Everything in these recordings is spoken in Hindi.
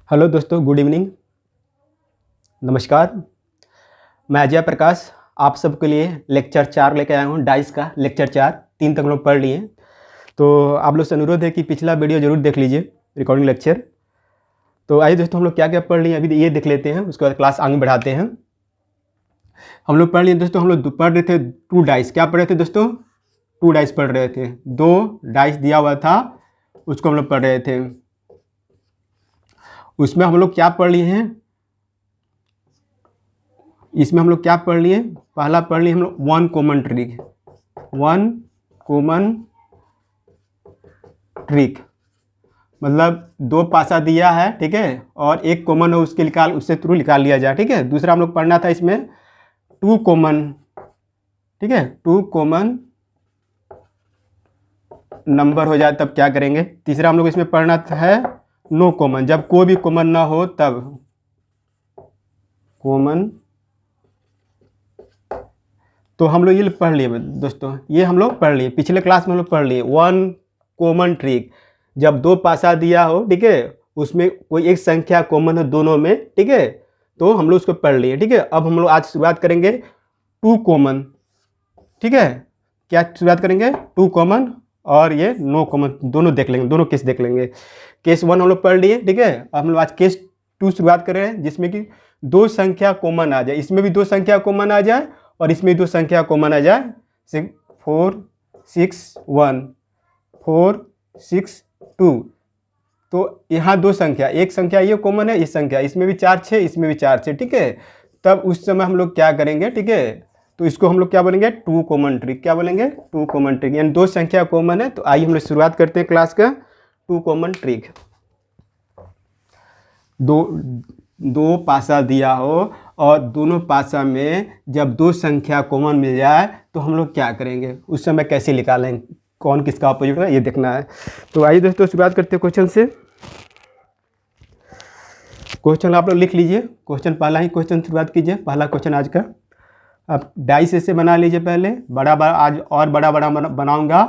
हेलो दोस्तों, गुड इवनिंग, नमस्कार। मैं अजय प्रकाश आप सबके लिए लेक्चर 4 लेकर आया हूँ। डाइस का लेक्चर 4 3 तक हम लोग पढ़ लिए। तो आप लोग से अनुरोध है कि पिछला वीडियो ज़रूर देख लीजिए, रिकॉर्डिंग लेक्चर। तो आइए दोस्तों, हम लोग क्या क्या पढ़ लिए अभी ये देख लेते हैं, उसके बाद क्लास आगे बढ़ाते हैं। हम लोग पढ़ लिए दोस्तों, हम लोग पढ़ रहे थे 2 डाइस। क्या पढ़ रहे थे दोस्तों? 2 डाइस पढ़ रहे थे। 2 डाइस दिया हुआ था, उसको हम लोग पढ़ रहे थे। उसमें हम लोग क्या पढ़ लिए हैं, इसमें हम लोग क्या पढ़ लिए? पहला पढ़ लिए हम लोग 1 कॉमन ट्रिक। 1 कॉमन ट्रिक मतलब 2 पासा दिया है, ठीक है, और एक कॉमन हो उससे थ्रू निकाल लिया जाए, ठीक है। दूसरा हम लोग पढ़ना था इसमें 2 कॉमन, ठीक है, 2 कॉमन नंबर हो जाए तब क्या करेंगे। तीसरा हम लोग इसमें पढ़ना है नो कॉमन, जब कोई भी कॉमन ना हो तब कॉमन। तो हम लोग ये पढ़ लिए दोस्तों, ये हम लोग पढ़ लिए, पिछले क्लास में हम लोग पढ़ लिए 1 कॉमन ट्रिक। जब 2 पासा दिया हो, ठीक है, उसमें कोई एक संख्या कॉमन हो दोनों में, ठीक है, तो हम लोग उसको पढ़ लिए, ठीक है। अब हम लोग आज शुरुआत करेंगे 2 कॉमन, ठीक है। क्या शुरुआत करेंगे? 2 कॉमन और ये नो कॉमन, दोनों देख लेंगे, दोनों केस देख लेंगे। केस 1 हम लोग पढ़ लिए, ठीक है। अब हम लोग आज केस 2 शुरुआत कर रहे हैं, जिसमें कि 2 संख्या कॉमन आ जाए, इसमें भी 2 संख्या कॉमन आ जाए और इसमें 2 संख्या कॉमन आ जाए। 4 6 1 4 6 2। तो यहाँ 2 संख्या, एक संख्या ये कॉमन है, इस संख्या, इसमें भी 4 6, इसमें भी 4 6, ठीक है। तब उस समय हम लोग क्या करेंगे, ठीक है, तो इसको हम लोग क्या बोलेंगे? 2 कॉमन ट्रिक। क्या बोलेंगे? 2 कॉमन ट्रिक, यानी 2 संख्या कॉमन है। तो आइए हम लोग शुरुआत करते हैं क्लास का 2 कॉमन ट्रिक। दो पासा दिया हो और दोनों पासा में जब 2 संख्या कॉमन मिल जाए तो हम लोग क्या करेंगे, उस समय कैसे निकालेंगे, कौन किसका अपोजिट है, ये देखना है। तो आइए दोस्तों शुरुआत करते हैं क्वेश्चन से। क्वेश्चन आप लोग लिख लीजिए, क्वेश्चन पहला ही क्वेश्चन शुरुआत कीजिए, पहला क्वेश्चन आज का। आप डाइस ऐसे बना लीजिए, पहले बड़ा बड़ा, आज और बड़ा बड़ा बनाऊंगा,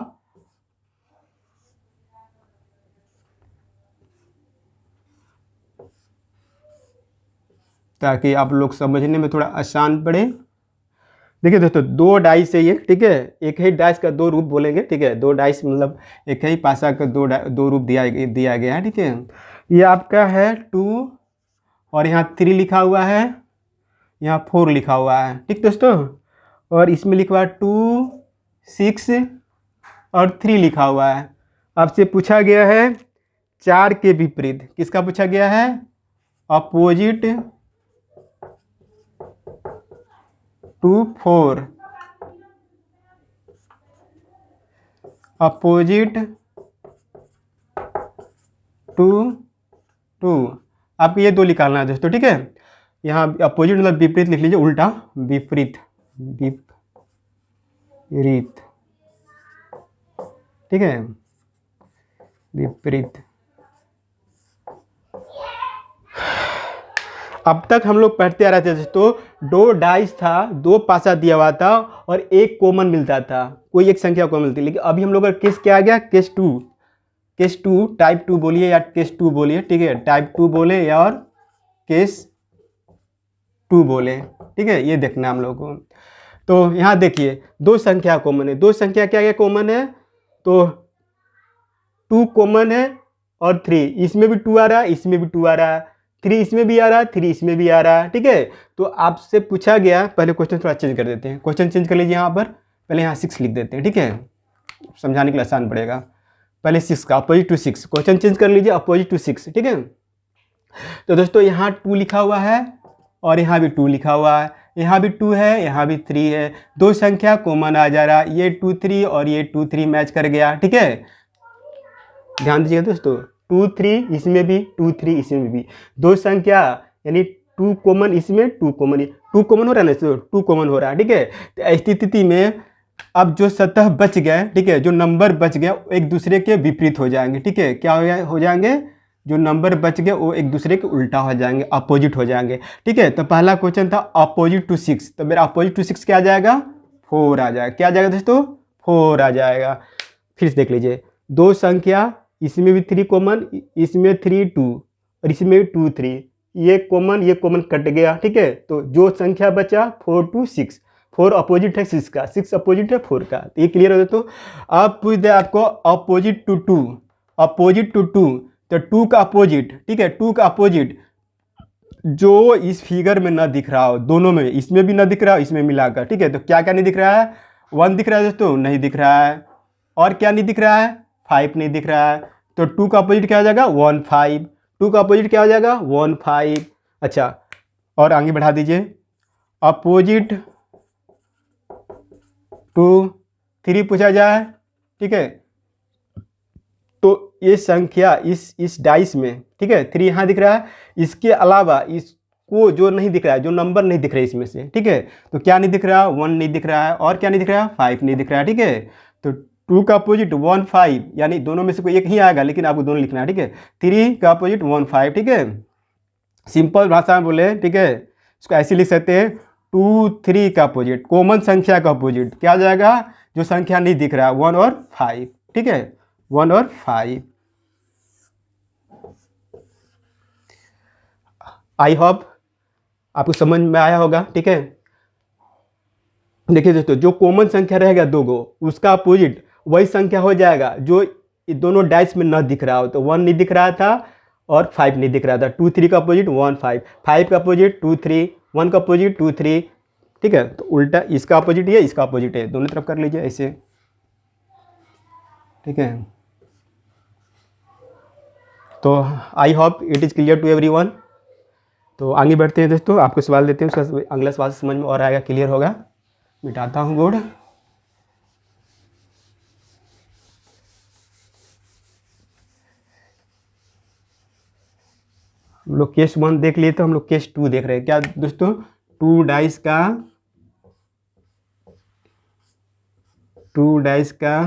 ताकि आप लोग समझने में थोड़ा आसान पड़े। देखिए दोस्तों, 2 डाइस है ये, ठीक है। एक ही डाइस का 2 रूप बोलेंगे, ठीक है। 2 डाइस मतलब एक ही पासा का 2 रूप दिया गया है, ठीक है। ये आपका है 2 और यहाँ 3 लिखा हुआ है, यहाँ 4 लिखा हुआ है, ठीक दोस्तों। और इसमें लिखा हुआ है 2 6 और 3 लिखा हुआ है। आपसे पूछा गया है 4 के विपरीत, किसका पूछा गया है? Opposite to 4, opposite to 2। आपको ये 2 निकालना है दोस्तों, ठीक है। यहाँ अपोजिट मतलब विपरीत लिख लीजिए, उल्टा, विपरीत, विपरीत, ठीक है, विपरीत। अब तक हम लोग पढ़ते आ रहे थे दोस्तों, 2 डाइस था, 2 पासा दिया हुआ था और एक कॉमन मिलता था, कोई एक संख्या कॉमन मिलती। लेकिन अभी हम लोग का केस क्या आ गया? केस 2। केस 2, टाइप 2 बोलिए या केस 2 बोलिए, ठीक है, टाइप 2 बोले या और केस 2 बोले, ठीक है। ये देखना हम लोग को। तो यहाँ देखिए 2 संख्या कॉमन है, 2 संख्या क्या क्या कॉमन है? तो 2 कॉमन है और 3, इसमें भी 2 आ रहा है, इसमें भी 2 आ रहा है, 3 इसमें भी आ रहा है, 3 इसमें भी आ रहा है, ठीक है। तो आपसे पूछा गया, पहले क्वेश्चन थोड़ा चेंज कर देते हैं, क्वेश्चन चेंज कर लीजिए। यहाँ पर पहले यहाँ 6 लिख देते हैं, ठीक है, समझाने के लिए आसान पड़ेगा। पहले 6 का अपोजिट टू 6, क्वेश्चन चेंज कर लीजिए, अपोजिट टू 6, ठीक है। तो दोस्तों यहाँ 2 लिखा हुआ है और यहाँ भी 2 लिखा हुआ है, यहाँ भी 2 है, यहाँ भी 3 है, 2 संख्या कॉमन आ जा रहा है, ये 2 3 और ये 2 3 मैच कर गया, ठीक है। ध्यान दीजिएगा दोस्तों, 2 3 इसमें भी, 2 3 इसमें भी, 2 संख्या यानी 2 कॉमन, इसमें 2 कॉमन, 2 कॉमन हो रहा है ना, 2 कॉमन हो रहा है, ठीक है। तो ऐसी स्थिति में अब जो सतह बच गए, ठीक है, जो नंबर बच गए एक दूसरे के विपरीत हो जाएंगे, ठीक है। क्या हो जाएंगे? जो नंबर बच गए वो एक दूसरे के उल्टा हो जाएंगे, अपोजिट हो जाएंगे, ठीक है। तो पहला क्वेश्चन था अपोजिट टू 6, तो मेरा अपोजिट टू 6 क्या आ जाएगा? 4 आ जाएगा। क्या आ जाएगा दोस्तों? 4 आ जाएगा। फिर से देख लीजिए, 2 संख्या, इसमें भी 3 कॉमन, इसमें 3 2, और इसमें 2 3, ये कॉमन कट गया, ठीक है। तो जो संख्या बचा 4 2 6, 4 अपोजिट है 6 का, 6 अपोजिट है 4 का, तो ये क्लियर हो गया। तो आप पूछ दे आपको अपोजिट टू 2, अपोजिट टू 2, तो 2 का अपोजिट, ठीक है, 2 का अपोजिट जो इस फिगर में ना दिख रहा हो, दोनों में, इसमें भी ना दिख रहा हो, इसमें मिलाकर, ठीक है। तो क्या क्या नहीं दिख रहा है? 1 दिख रहा है दोस्तों, नहीं दिख रहा है। और क्या नहीं दिख रहा है? 5 नहीं दिख रहा है। तो 2 का अपोजिट क्या हो जाएगा? 1 5, 2 का अपोजिट क्या हो जाएगा? 1 5। अच्छा, और आगे बढ़ा दीजिए, अपोजिट टू 3 पूछा जाए, ठीक है। तो ये संख्या इस डाइस में, ठीक है, 3 यहाँ दिख रहा है, इसके अलावा इसको जो नहीं दिख रहा है, जो नंबर नहीं दिख रहे इसमें से, ठीक है। तो क्या नहीं दिख रहा? 1 नहीं दिख रहा है। और क्या नहीं दिख रहा है? 5 नहीं दिख रहा है, ठीक है। तो 2 का अपोजिट 1 5, यानी दोनों में से कोई एक ही आएगा, लेकिन आपको दोनों लिखना है, ठीक है। 3 का अपोजिट 1 5, ठीक है। सिंपल भाषा में बोले, ठीक है, इसको ऐसे लिख सकते हैं, 2 3 का अपोजिट, कॉमन संख्या का अपोजिट क्या आ जाएगा? जो संख्या नहीं दिख रहा है, 1 और 5, ठीक है, 1 और 5। आई होप आपको समझ में आया होगा, ठीक है। देखिए दोस्तों, जो कॉमन संख्या रहेगा 2 गो, उसका अपोजिट वही संख्या हो जाएगा जो दोनों डाइस में न दिख रहा हो। तो 1 नहीं दिख रहा था और 5 नहीं दिख रहा था। 2 3 का अपोजिट 1 5, 5 का अपोजिट 2 3, 1 का अपोजिट 2 3, ठीक है। तो उल्टा इसका अपोजिट है, इसका अपोजिट है, दोनों तरफ कर लीजिए ऐसे, ठीक है। तो I hope it is clear to everyone. तो आगे बढ़ते हैं दोस्तों, आपको सवाल देते हैं, उसका अगला सवाल समझ में और आएगा, क्लियर होगा। मिटाता हूँ बोर्ड। हम लोग केस 1 देख लिए, तो हम लोग केस 2 देख रहे हैं। क्या दोस्तों? 2 डाइस का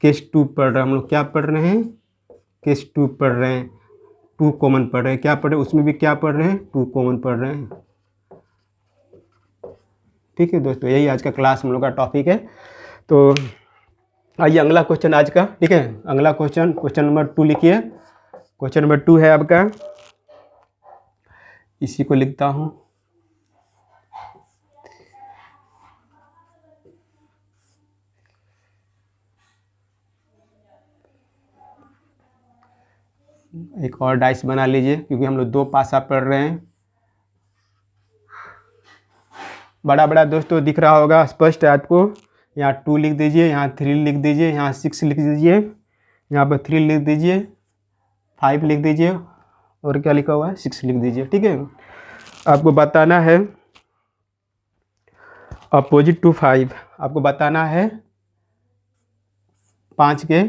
केस 2 पढ़ रहे हैं हम लोग। क्या पढ़ रहे हैं? केस 2 पढ़ रहे हैं। 2 कॉमन पढ़ रहे हैं। क्या पढ़ रहे हैं? उसमें भी क्या पढ़ रहे हैं? 2 कॉमन पढ़ रहे हैं, ठीक है दोस्तों। यही आज का क्लास हम लोग का टॉपिक है। तो आइए अगला क्वेश्चन आज का, ठीक है। अगला क्वेश्चन, क्वेश्चन नंबर 2 लिखिए। क्वेश्चन नंबर 2 है आपका, इसी को लिखता हूँ। एक और डाइस बना लीजिए, क्योंकि हम लोग 2 पासा पढ़ रहे हैं। बड़ा बड़ा दोस्तों दिख रहा होगा, स्पष्ट है आपको। यहाँ 2 लिख दीजिए, यहाँ 3 लिख दीजिए, यहाँ 6 लिख दीजिए, यहाँ पर 3 लिख दीजिए, 5 लिख दीजिए, और क्या लिखा हुआ है? 6 लिख दीजिए, ठीक है। आपको बताना है अपोजिट टू 5, आपको बताना है 5 के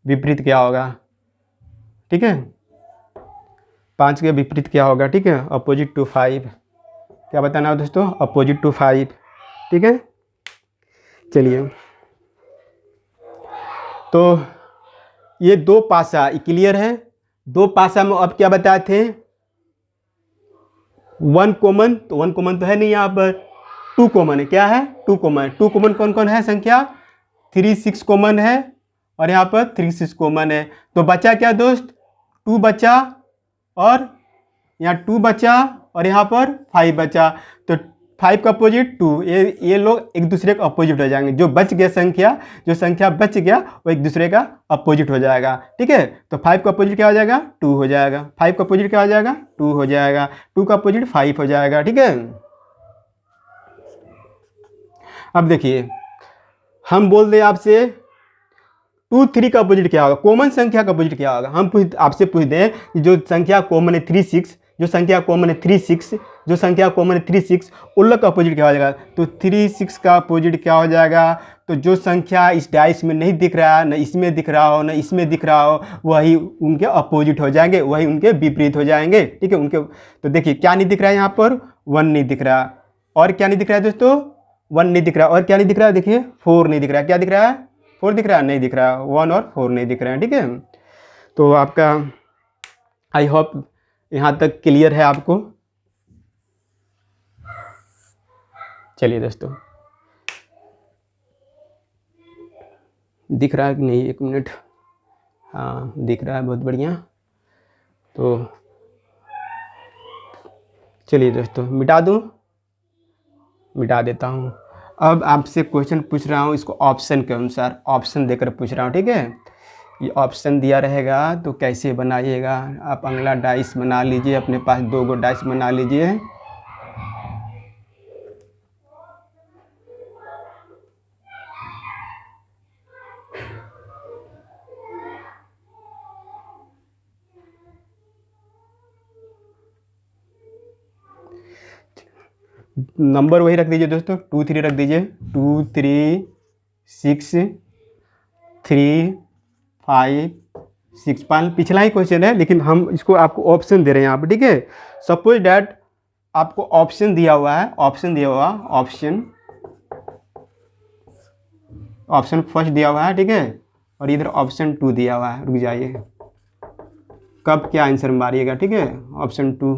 विपरीत क्या होगा, ठीक है। 5 के विपरीत क्या होगा, ठीक है। अपोजिट टू 5 क्या बताना है दोस्तों? अपोजिट टू 5, ठीक है। चलिए, तो ये 2 पासा क्लियर है। 2 पासा में अब क्या बताए थे? 1 कॉमन, तो 1 कॉमन तो है नहीं यहाँ पर। 2 कॉमन है, क्या है? 2 कॉमन है। 2 कॉमन कौन कौन है संख्या? 3 6 कॉमन है, और यहाँ पर 3 6 कॉमन है। तो बचा क्या दोस्त? 2 बचा, और यहाँ 2 बचा, और यहाँ पर 5 बचा। तो 5 का अपोजिट 2, ये लोग एक दूसरे का अपोजिट हो जाएंगे। जो बच गया संख्या, जो संख्या बच गया वो एक दूसरे का अपोजिट हो जाएगा, ठीक है। तो 5 का अपोजिट क्या हो जाएगा? 2 हो जाएगा। 5 का अपोजिट क्या हो जाएगा? 2 हो जाएगा। 2 का अपोजिट 5 हो जाएगा, ठीक है। अब देखिए, हम बोल दें आपसे 2 3 का अपोजिट क्या होगा, कॉमन संख्या का अपोजिट क्या होगा। हम आपसे पूछ दें कि जो संख्या कॉमन है 3 6, जो संख्या कॉमन है 3 6, जो संख्या कॉमन है 3 6, उन लोग का अपोजिट क्या हो जाएगा? तो 3 6 का अपोजिट क्या हो जाएगा? तो जो संख्या इस डाइस में नहीं दिख रहा, न इसमें दिख रहा हो, न इसमें दिख रहा हो, वही उनके अपोजिट हो जाएंगे, वही उनके विपरीत हो जाएंगे, ठीक है। उनके, तो देखिए क्या नहीं दिख रहा है यहाँ पर? 1 नहीं दिख रहा। और क्या नहीं दिख रहा है दोस्तों? 1 नहीं दिख रहा। और क्या नहीं दिख रहा है? देखिए 4 नहीं दिख रहा है। क्या दिख रहा है? 4 दिख रहा है? नहीं दिख रहा। 1 और 4 नहीं दिख रहे हैं, ठीक है। तो आपका आई होप यहाँ तक क्लियर है आपको। चलिए दोस्तों, दिख रहा है कि नहीं? एक मिनट, हाँ दिख रहा है, बहुत बढ़िया। तो चलिए दोस्तों मिटा दूँ, मिटा देता हूँ। अब आपसे क्वेश्चन पूछ रहा हूँ, इसको ऑप्शन के अनुसार ऑप्शन देकर पूछ रहा हूँ, ठीक है। ये ऑप्शन दिया रहेगा तो कैसे बनाइएगा। आप अगला डाइस बना लीजिए, अपने पास 2 गो डाइस बना लीजिए। नंबर वही रख दीजिए दोस्तों, 2 3 रख दीजिए, 2 3 6 3 5 6। पिछला ही क्वेश्चन है लेकिन हम इसको आपको ऑप्शन दे रहे हैं यहाँ पर, ठीक है। सपोज डैट आपको ऑप्शन दिया हुआ है, ऑप्शन फर्स्ट दिया हुआ है, ठीक है, और इधर ऑप्शन 2 दिया हुआ है। रुक जाइए, कब क्या आंसर मारिएगा, ठीक है। ऑप्शन 2,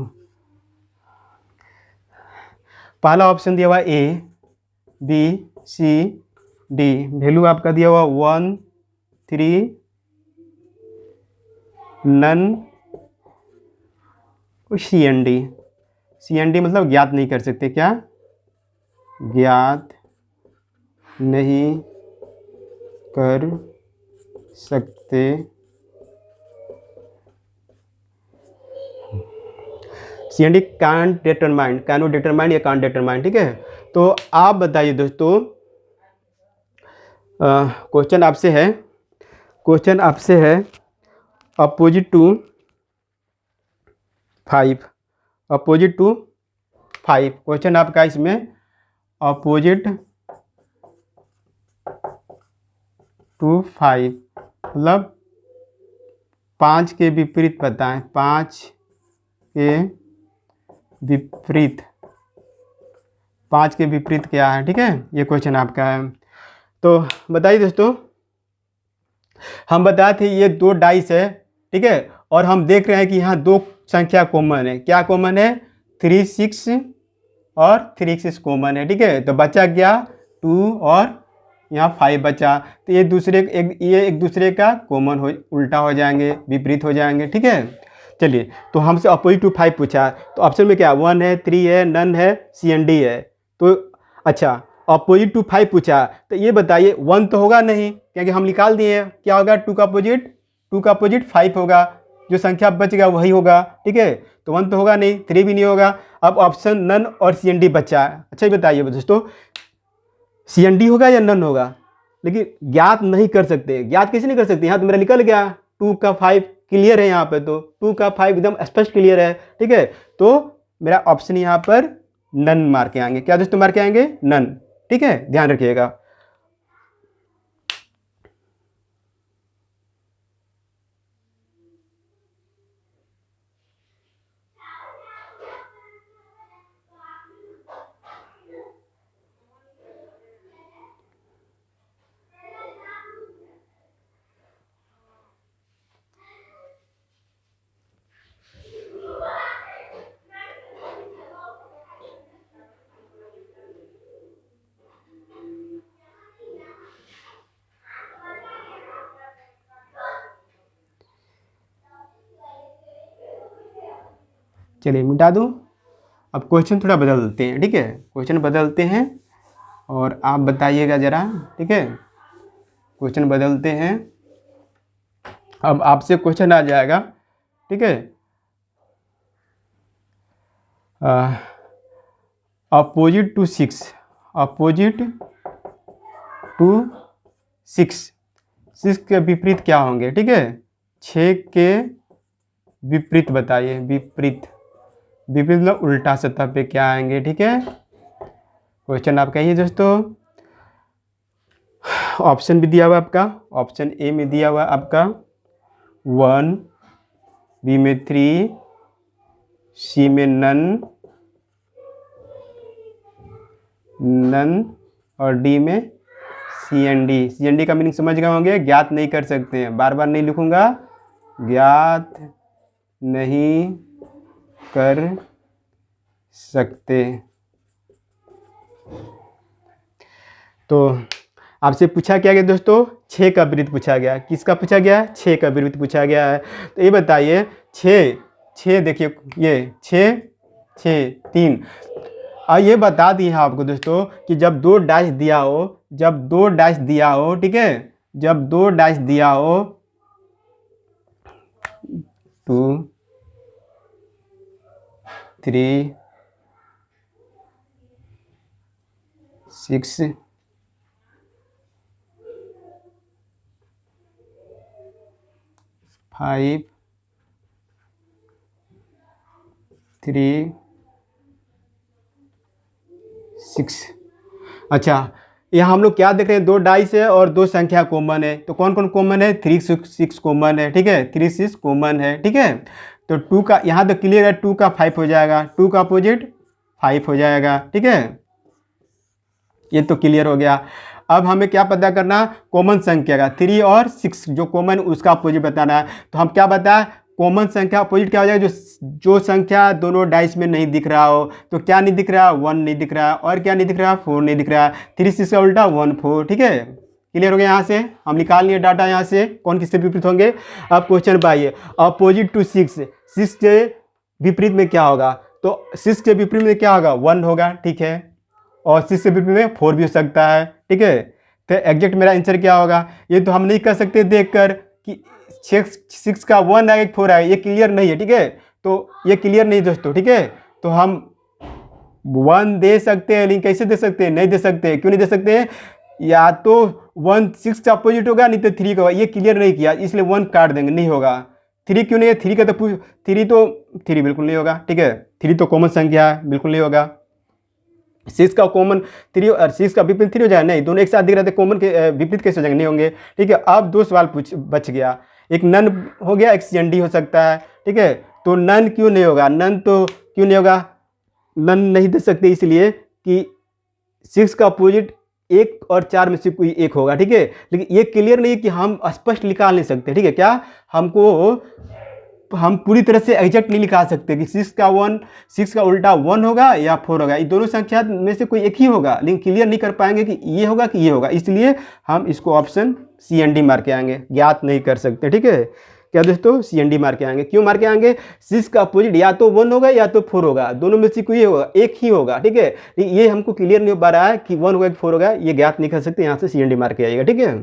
पहला ऑप्शन दिया हुआ है A B C D, value आपका दिया हुआ 1 3 नन और C N D. C N D मतलब ज्ञात नहीं कर सकते, क्या ज्ञात नहीं कर सकते। C N D cannot determine या कांट डिटरमाइन, ठीक है। तो आप बताइए दोस्तों, क्वेश्चन आपसे है अपोजिट टू 5, क्वेश्चन आपका इसमें अपोजिट टू 5 मतलब 5 के विपरीत बताएं, 5 के विपरीत, 5 के विपरीत क्या है, ठीक है। ये क्वेश्चन आपका है। तो बताइए दोस्तों, हम बताए थे ये 2 डाइस है, ठीक है, और हम देख रहे हैं कि यहाँ 2 संख्या कॉमन है। क्या कॉमन है? 3 6 और 3 6 कॉमन है, ठीक है। तो बचा क्या? 2 और यहाँ 5 बचा। तो ये एक दूसरे का कॉमन हो, उल्टा हो जाएंगे, विपरीत हो जाएंगे, ठीक है। चलिए, तो हमसे अपोजिट टू 5 पूछा, तो ऑप्शन में क्या 1 है, 3 है, नन है, सी एन डी है। तो अच्छा, अपोजिट टू 5 पूछा, तो ये बताइए 1 तो होगा नहीं, क्योंकि हम निकाल दिए हैं। क्या होगा? 2 का अपोजिट 5 होगा, जो संख्या बच गया वही होगा, ठीक है। तो 1 तो होगा नहीं, 3 भी नहीं होगा। अब ऑप्शन नन और सी एन डी बचा है। अच्छा ये बताइए दोस्तों, सी एन डी होगा या नन होगा? लेकिन ज्ञात नहीं कर सकते। ज्ञात कैसे नहीं कर सकते? यहाँ तो मेरा निकल गया 2 का 5 क्लियर है, यहाँ पे तो 2 का 5 एकदम स्पष्ट क्लियर है, ठीक है। तो मेरा ऑप्शन यहाँ पर नन मार के आएंगे। क्या दोस्तों मार के आएंगे? नन, ठीक है, ध्यान रखिएगा। चलिए मिटा दूँ। अब क्वेश्चन थोड़ा बदलते हैं, ठीक है, क्वेश्चन बदलते हैं और आप बताइएगा ज़रा, ठीक है। क्वेश्चन बदलते हैं, अब आपसे क्वेश्चन आ जाएगा, ठीक है। अपोजिट टू 6, टू 6 के विपरीत क्या होंगे, ठीक है। 6 के विपरीत बताइए, विपरीत मतलब उल्टा सतह पे क्या आएंगे, ठीक है। क्वेश्चन आप कहिए दोस्तों। ऑप्शन भी दिया हुआ आपका, ऑप्शन ए में दिया हुआ आपका 1, बी में 3, सी में नन और डी में C N D. C N D का मीनिंग समझ गए होंगे, ज्ञात नहीं कर सकते हैं। बार बार नहीं लिखूंगा, ज्ञात नहीं कर सकते। तो आपसे पूछा क्या गया दोस्तों? 6 का विपरीत पूछा गया। किसका पूछा गया? 6 का विपरीत पूछा गया है। तो ये बताइए 6 6 देखिए, ये 6 6 3। और ये बता दिए हैं आपको दोस्तों कि जब 2 डाइस दिया हो, जब 2 डाइस दिया हो, ठीक है, जब 2 डाइस दिया हो 2 3 6 5 3 6। अच्छा, यहाँ हम लोग क्या देख रहे हैं, 2 डाइस है और 2 संख्या कॉमन है। तो कौन कौन कॉमन है, 3 6 कॉमन है, ठीक है, 3 6 कॉमन है, ठीक है। तो 2 का यहाँ तो क्लियर है, 2 का 5 हो जाएगा, 2 का अपोजिट 5 हो जाएगा, ठीक है, ये तो क्लियर हो गया। अब हमें क्या पता करना, कॉमन संख्या का 3 और 6 जो कॉमन उसका अपोजिट बताना है। तो हम क्या बताएं, कॉमन संख्या अपोजिट क्या हो जाएगा, जो संख्या दोनों डाइस में नहीं दिख रहा हो। तो क्या नहीं दिख रहा, 1 नहीं दिख रहा, और क्या नहीं दिख रहा, 4 नहीं दिख रहा। 3 6 का उल्टा 1 4, ठीक है, क्लियर हो गया। यहाँ से हम निकाल लिए डाटा, यहाँ से कौन किससे विपरीत होंगे। अब क्वेश्चन पाइए, अपोजिट टू 6, 6 के विपरीत में क्या होगा। तो 6 के विपरीत में क्या होगा, 1 होगा, ठीक है, और 6 के विपरीत में 4 भी हो सकता है, ठीक है। तो एग्जैक्ट मेरा आंसर क्या होगा, ये तो हम नहीं कर सकते देखकर कि 6 का 1 आएगा 4 आएगा, ये क्लियर नहीं है, ठीक है। तो ये क्लियर नहीं दोस्तों, ठीक है। तो हम 1 दे सकते हैं, लेकिन कैसे दे सकते हैं, नहीं दे सकते। क्यों नहीं दे सकते, या तो 1 6 का अपोजिट होगा, नहीं तो 3 का होगा। ये क्लियर नहीं किया, इसलिए 1 काट देंगे, नहीं होगा। 3 क्यों नहीं है, 3 का तो 3 बिल्कुल नहीं होगा, ठीक है, 3 तो कॉमन संख्या है, बिल्कुल नहीं होगा। 6 का कॉमन 3 और 6 का विपरीत 3 हो जाए, नहीं, दोनों एक साथ दिख रहे थे, कॉमन के विपरीत कैसे हो जाएंगे, नहीं होंगे, ठीक है। अब 2 सवाल बच गया, एक नन हो गया, एक CND हो सकता है, ठीक है। तो नन क्यों नहीं होगा, नन तो क्यों नहीं होगा, नन नहीं दे सकते इसलिए कि 6 का अपोजिट 1 और 4 में से कोई एक होगा, ठीक है। लेकिन ये क्लियर नहीं है कि हम स्पष्ट निकाल नहीं सकते, ठीक है, क्या हमको, हम पूरी तरह से एग्जैक्ट नहीं निकाल सकते कि 6 का उल्टा 1 होगा या 4 होगा। ये दोनों संख्या में से कोई एक ही होगा, लेकिन क्लियर नहीं कर पाएंगे कि ये होगा कि ये होगा, इसलिए हम इसको ऑप्शन CND मार के आएंगे, ज्ञात नहीं कर सकते, ठीक है। क्या दोस्तों, CND मार के आएंगे। क्यों मार के आएंगे, 6 का अपोजिट या तो 1 होगा या तो 4 होगा, दोनों में से कोई होगा, एक ही होगा, ठीक है। ये हमको क्लियर नहीं हो पा रहा है कि 1 होगा कि 4 होगा, ये ज्ञात नहीं कर सकते, यहाँ से CND मार के आइएगा, ठीक है।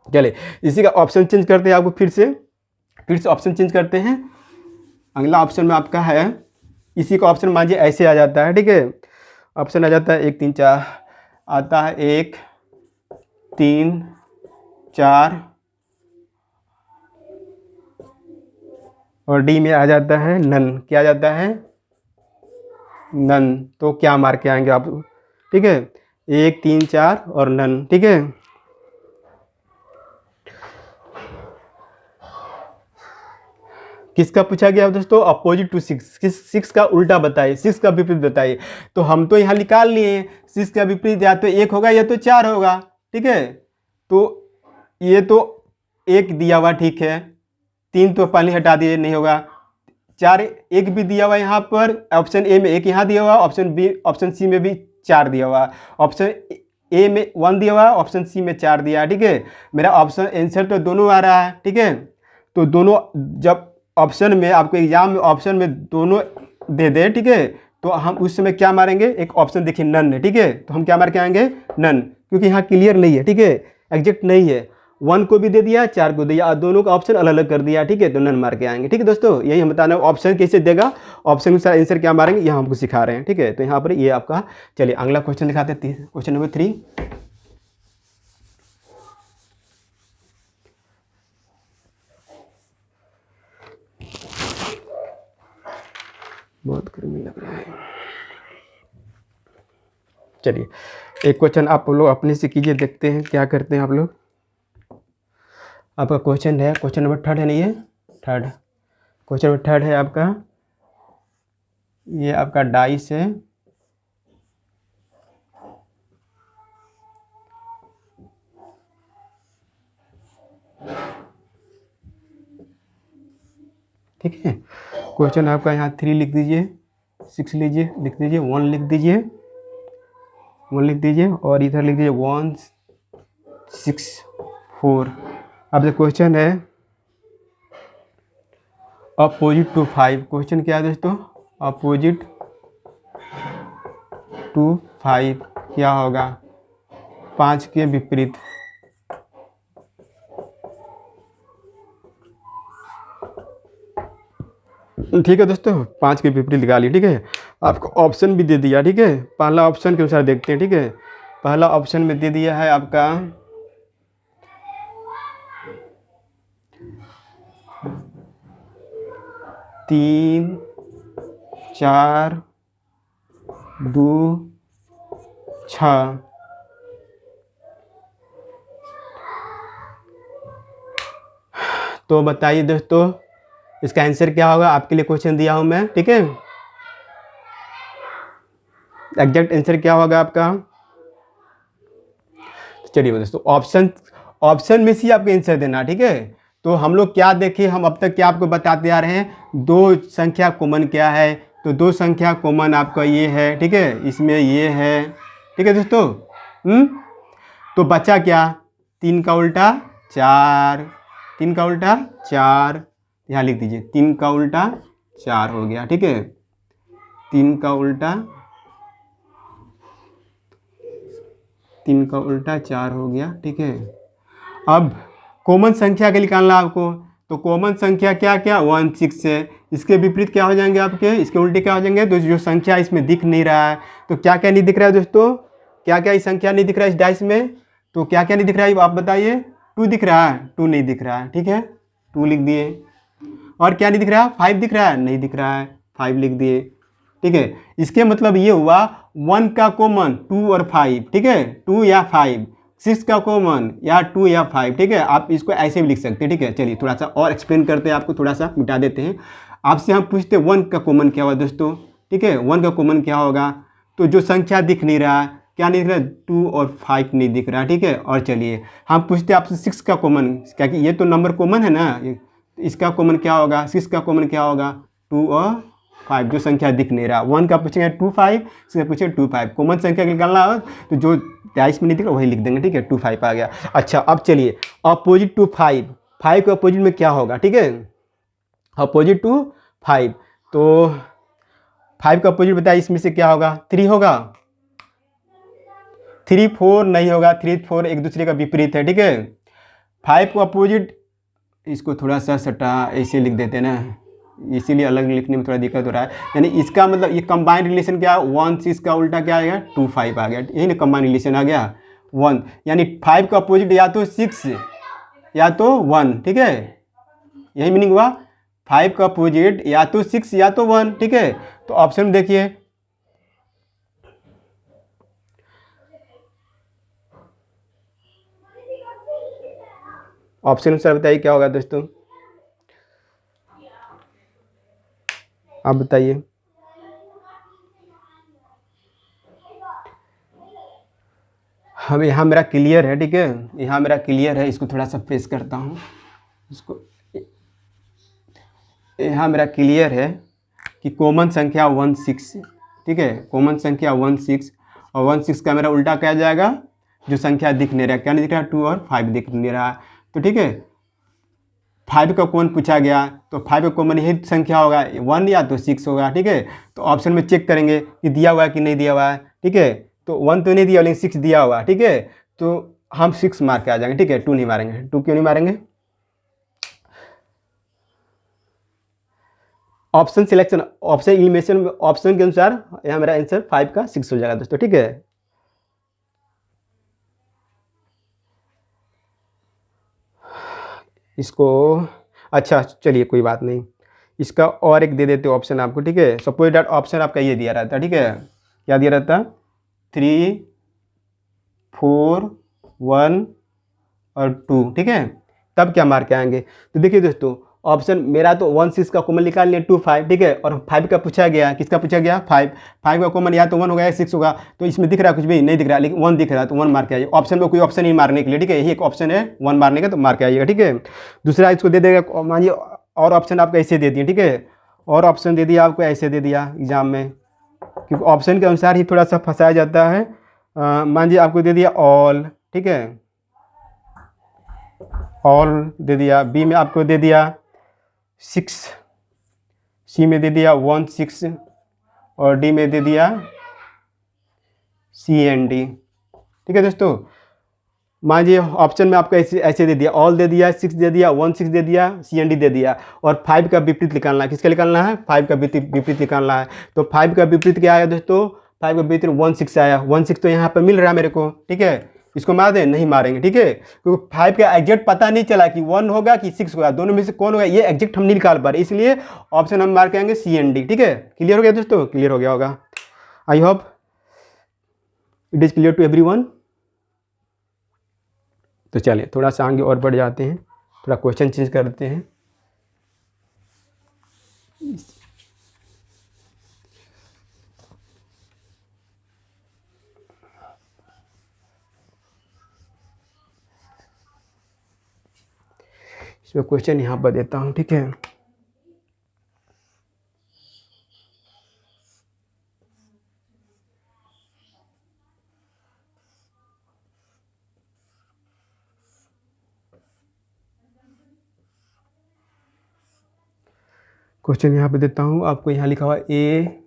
चलिए इसी का ऑप्शन चेंज करते हैं, आपको फिर से ऑप्शन चेंज करते हैं। अगला ऑप्शन में आपका है, इसी का ऑप्शन मान लीजिए ऐसे आ जाता है, ठीक है। ऑप्शन आ जाता है 1 3 4, आता है 1 3 4 और डी में आ जाता है नन। क्या आ जाता है, नन। तो क्या मार के आएंगे आप, ठीक है, 1 3 4 और नन, ठीक है। किसका पूछा गया दोस्तों, अपोजिट टू 6, 6 का उल्टा बताइए, 6 का विपरीत बताइए। तो हम तो यहाँ निकाल लिए, 6 का विपरीत या तो 1 होगा या तो 4 होगा, ठीक है। तो ये तो 1 दिया हुआ, ठीक है, 3 तो पहले हटा दिए, नहीं होगा। 4 1 भी दिया हुआ यहाँ पर, ऑप्शन ए में 1 यहाँ दिया हुआ, ऑप्शन सी में भी 4 दिया हुआ, ऑप्शन ए में 1 दिया हुआ, ऑप्शन सी में 4 दिया, ठीक है। मेरा ऑप्शन आंसर तो दोनों आ रहा है, ठीक है। तो दोनों जब ऑप्शन में आपको एग्जाम में ऑप्शन में दोनों दे दे, ठीक है, तो हम उस समय क्या मारेंगे, एक ऑप्शन देखिए नन है, ठीक है। तो हम क्या मार के आएंगे, नन, क्योंकि यहाँ क्लियर नहीं है, ठीक है, एग्जैक्ट नहीं है। 1 को भी दे दिया, 4 को दिया, दोनों का ऑप्शन अलग अलग कर दिया, ठीक है। तो नन मार के आएंगे, ठीक है दोस्तों। यही हम बताना ऑप्शन कैसे देगा, ऑप्शन के साथ आंसर क्या मारेंगे, यह हमको सिखा रहे हैं, ठीक है। तो यहाँ पर ये आपका, चलिए अगला क्वेश्चन दिखाते हैं, क्वेश्चन नंबर 3। बहुत गर्मी लग रहा है। चलिए एक क्वेश्चन आप लोग अपने से कीजिए, देखते हैं क्या करते हैं आप लोग। आपका क्वेश्चन है, क्वेश्चन नंबर 3 है, नहीं है 3, क्वेश्चन नंबर 3 है आपका। ये आपका डाइस है, ठीक है। क्वेश्चन आपका यहाँ 3 लिख दीजिए, 6 लीजिए, लिख दीजिए, 1 लिख दीजिए, 1 लिख दीजिए, और इधर लिख दीजिए 1 6 4। अब जो क्वेश्चन है, अपोजिट टू 5, क्वेश्चन क्या है दोस्तों, अपोजिट टू 5 क्या होगा, 5 के विपरीत। ठीक है दोस्तों, 5 के विपरीत निकालिए। ठीक है, आपको ऑप्शन भी दे दिया। ठीक है, पहला ऑप्शन के अनुसार देखते हैं। ठीक है, पहला ऑप्शन में दे दिया है आपका 3 4 2 6। तो बताइए दोस्तों इसका आंसर क्या होगा, आपके लिए क्वेश्चन दिया हूं मैं। ठीक है, एग्जैक्ट आंसर क्या होगा आपका। चलिए दोस्तों, ऑप्शन में से आपको आंसर देना। ठीक है, तो हम लोग क्या देखे, हम अब तक क्या आपको बताते आ रहे हैं, दो संख्या कॉमन क्या है, तो दो संख्या कॉमन आपका ये है। ठीक है, इसमें ये है। ठीक है दोस्तों, तो बचा क्या, 3 का उल्टा 4, 3 का उल्टा 4, यहाँ लिख दीजिए 3 का उल्टा 4 हो गया। ठीक है, 3 का उल्टा 4 हो गया। ठीक है, अब कॉमन संख्या के निकालना आपको, तो कॉमन संख्या क्या क्या 1 6 है। इसके विपरीत क्या हो जाएंगे आपके, इसके उल्टे क्या हो जाएंगे, तो जो संख्या इसमें दिख नहीं रहा है, तो क्या क्या नहीं दिख रहा है दोस्तों, क्या क्या इस संख्या नहीं दिख रहा है इस डाइस में, तो क्या क्या नहीं दिख रहा है आप बताइए। 2 दिख रहा है, 2 नहीं दिख रहा है। ठीक है, 2 लिख दिए। और क्या नहीं दिख रहा है, 5 दिख रहा है, नहीं दिख रहा है, 5 लिख दिए। ठीक है, इसके मतलब ये हुआ 1 का कॉमन 2 और 5। ठीक है, 2 या 5, 6 का कॉमन या 2 या 5। ठीक है, आप इसको ऐसे भी लिख सकते हैं। ठीक है, चलिए थोड़ा सा और एक्सप्लेन करते हैं, आपको थोड़ा सा मिटा देते हैं। आपसे हम पूछते हैं 1 का कॉमन क्या हुआ दोस्तों। ठीक है, 1 का कॉमन क्या होगा, तो जो संख्या दिख नहीं रहा, क्या नहीं दिख रहा, 2 और 5 नहीं दिख रहा। ठीक है, और चलिए हम पूछते हैं आपसे 6 का कॉमन, क्या कि ये तो नंबर कॉमन है ना, इसका कॉमन क्या होगा, 6 का कॉमन क्या होगा, 2 और 5, जो संख्या दिख नहीं रहा। 1 का पूछेंगे 2 5, 6 का पूछेंगे 2 5। कॉमन संख्या निकालना हो तो जो 23 में नहीं दिख रहा वही लिख देंगे। ठीक है, 2 5 आ गया। अच्छा, अब चलिए अपोजिट टू 5, 5 के अपोजिट में क्या होगा। ठीक है, अपोजिट टू 5, तो 5 का अपोजिट बताइए, इसमें से क्या होगा, 3 होगा, 3 4 नहीं होगा, 3 4 एक दूसरे का विपरीत है। ठीक है, 5 का अपोजिट, इसको थोड़ा सा सटा ऐसे लिख देते हैं ना, इसीलिए अलग लिखने में थोड़ा दिक्कत हो रहा है। यानी इसका मतलब ये कंबाइंड रिलेशन क्या, 1 6 का उल्टा क्या आएगा, 2 5 आ गया। यही ना कंबाइंड रिलेशन आ गया 1, यानी 5 का अपोजिट या तो 6 या तो 1। ठीक है, यही मीनिंग हुआ, 5 का अपोजिट या तो 6 या तो 1। ठीक है, तो ऑप्शन देखिए, ऑप्शन सर बताइए क्या होगा दोस्तों, आप बताइए। हम यहाँ मेरा क्लियर है। ठीक है, यहाँ मेरा क्लियर है, इसको थोड़ा सा प्रेस करता हूँ, इसको यहाँ मेरा क्लियर है कि कॉमन संख्या 1 6। ठीक है, कॉमन संख्या 1 6, और 1 6 का मेरा उल्टा क्या जाएगा, जो संख्या दिख नहीं रहा, क्या नहीं दिख रहा, 2 और 5 दिख नहीं रहा। तो ठीक है, 5 का कॉमन पूछा गया, तो 5 का कॉमन यही संख्या होगा, 1 या तो 6 होगा। ठीक है, तो ऑप्शन में चेक करेंगे कि दिया हुआ है कि नहीं दिया हुआ है। ठीक है, तो 1 तो नहीं दिया, लेकिन 6 दिया हुआ। ठीक है, तो हम 6 मार के आ जाएंगे। ठीक है, 2 नहीं मारेंगे। 2 क्यों नहीं मारेंगे, option selection, option elimination, option के अनुसार यहाँ मेरा आंसर 5 का 6 हो जाएगा दोस्तों। ठीक है, इसको, अच्छा चलिए कोई बात नहीं, इसका और एक दे देते ऑप्शन आपको। ठीक है, सपोज डैट ऑप्शन आपका ये दिया रहता। ठीक है, क्या दिया रहता, 3 4 1 और 2। ठीक है, तब क्या मार के आएंगे, तो देखिए दोस्तों, ऑप्शन मेरा तो 1 6 का कॉमन निकाल लिया 2 5। ठीक है, और 5 का पूछा गया, किसका पूछा गया, 5 5 का कॉमन या तो 1 होगा या 6 होगा, तो इसमें दिख रहा है कुछ भी नहीं दिख रहा, लेकिन 1 दिख रहा है, तो 1 मार के आइए। ऑप्शन में कोई ऑप्शन नहीं मारने के लिए। ठीक है, यही एक ऑप्शन है 1 मारने का, तो मार के आइएगा। ठीक है, दूसरा इसको दे देगा, मानिए और ऑप्शन आपको ऐसे दे दिए। ठीक है, और ऑप्शन दे दिया आपको, ऐसे दे दिया एग्जाम में, क्योंकि ऑप्शन के अनुसार ही थोड़ा सा फंसाया जाता है। मान लीजिए आपको दे दिया ऑल। ठीक है, ऑल दे दिया, बी में आपको दे दिया 6। सी में दे दिया 1 6 और डी में दे दिया सी एंड डी। ठीक है दोस्तों, मान लीजिए ऑप्शन में आपको ऐसे ऐसे दे दिया, ऑल दे दिया, 6 दे दिया, 1 6 दे दिया, सी एंड डी दे दिया, और 5 का विपरीत निकालना है। किसका निकालना है? 5 का विपरीत निकालना है। तो 5 का विपरीत क्या आया दोस्तों? 5 का विपरीत 1 6 आया। 1 6 तो यहाँ पर मिल रहा है मेरे को। ठीक है, इसको मार दें? नहीं मारेंगे। ठीक है, क्योंकि 5 का एग्जैक्ट पता नहीं चला कि 1 होगा कि 6 होगा, दोनों में से कौन होगा ये एग्जैक्ट हम नहीं निकाल पा रहे, इसलिए ऑप्शन हम मार करेंगे सी एंड डी। ठीक है, क्लियर हो गया दोस्तों? क्लियर हो गया होगा। I hope it is clear to everyone. तो चलिए थोड़ा सा आगे और बढ़ जाते हैं, थोड़ा क्वेश्चन चेंज करते हैं। इसमें क्वेश्चन यहाँ पर देता हूँ। ठीक है, क्वेश्चन यहाँ पे देता हूँ आपको। यहाँ लिखा हुआ ए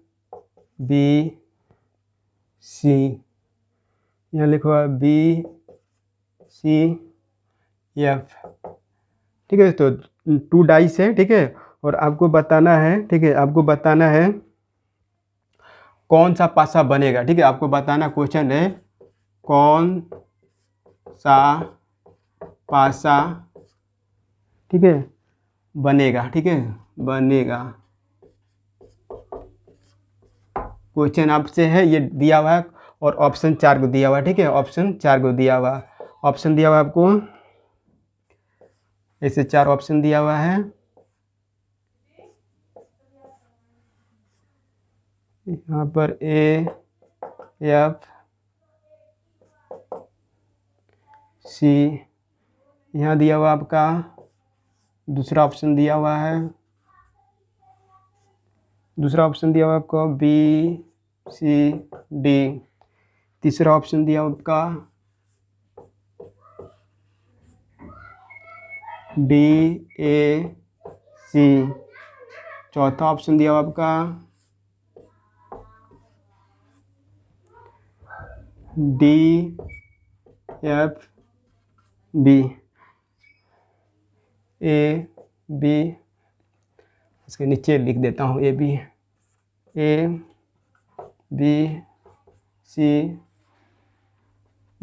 बी सी, यहाँ लिखा हुआ बी सी एफ। ठीक है, तो 2 डाइस है। ठीक है, और आपको बताना है, ठीक है, आपको बताना है कौन सा पासा बनेगा। ठीक है, आपको बताना क्वेश्चन है कौन सा पासा, ठीक है, बनेगा। ठीक है, बनेगा। क्वेश्चन आपसे है, ये दिया हुआ है, और ऑप्शन 4 को दिया हुआ है। ठीक है, ऑप्शन 4 को दिया हुआ, ऑप्शन दिया हुआ आपको ऐसे 4 ऑप्शन दिया हुआ है। यहाँ पर ए एफ सी, यहाँ दिया हुआ आपका दूसरा ऑप्शन दिया हुआ है, दूसरा ऑप्शन दिया हुआ आपको बी सी डी, तीसरा ऑप्शन दिया हुआ आपका डी ए सी, चौथा ऑप्शन दिया हुआ आपका D F B, A B, इसके नीचे लिख देता हूँ ए बी सी